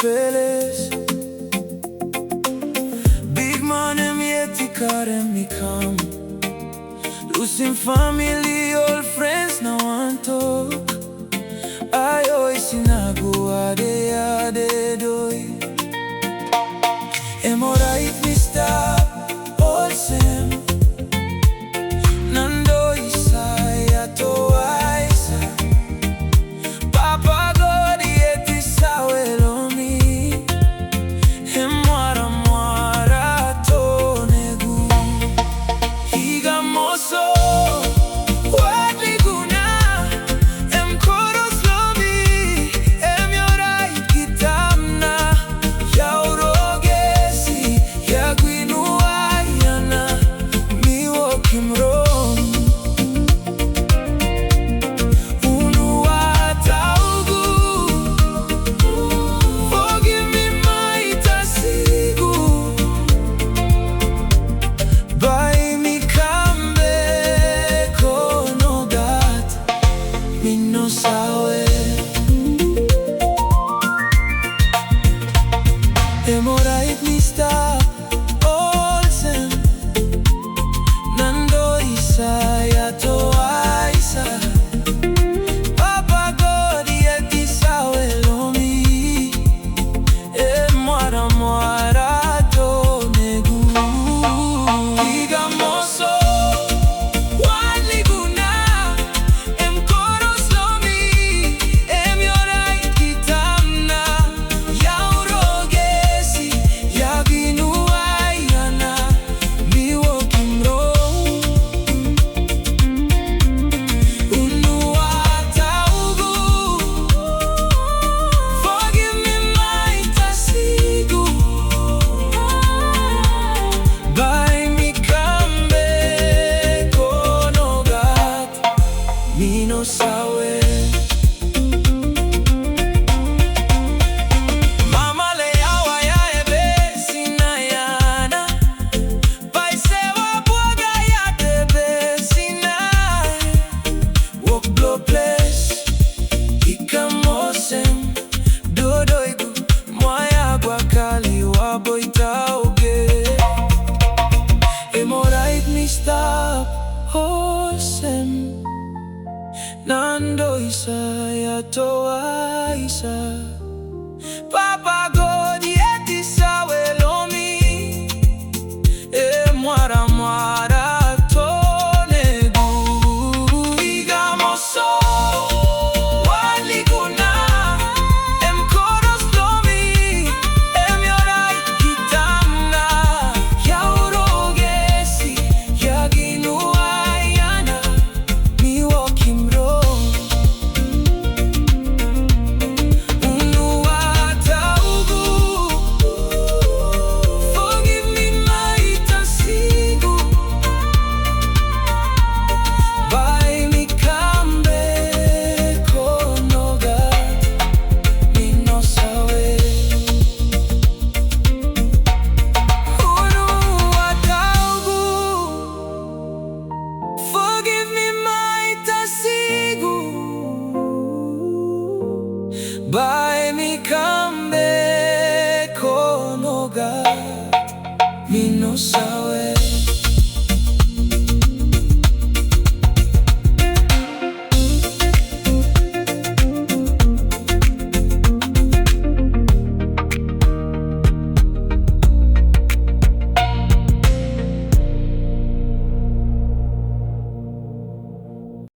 peles. Big man em yeti karem mi kam. Losing family, old friends now want talk. Ayo isinago ade ade doi. Am alright, Mr. Olsen. Nando isaya to aisa. Papa God yeti sawelomi. Emwara mwara to negu. Higa moso. Am alright, Mr. Olsen. Nando isaya to aisa. Papa God yeti sawelomi. Mwara mwara to negu. Higa moso. Mama leyawa yae besi nayana. Paisewa Bwakera besi nae. Walk blow place. Ikamosem. Dodoigu. Mwaya gwakali waboita oge. Am alright, Mr. Olsen. Nando isaya to aisa. Papa God yeti sawelomi. Mwara mwara to negu. Higa moso. Waliguna. Koros lomi. Yorai kitamna. Yaurogesi. Yaginu ayana. Mi walking road. By me come back, oh no God, me no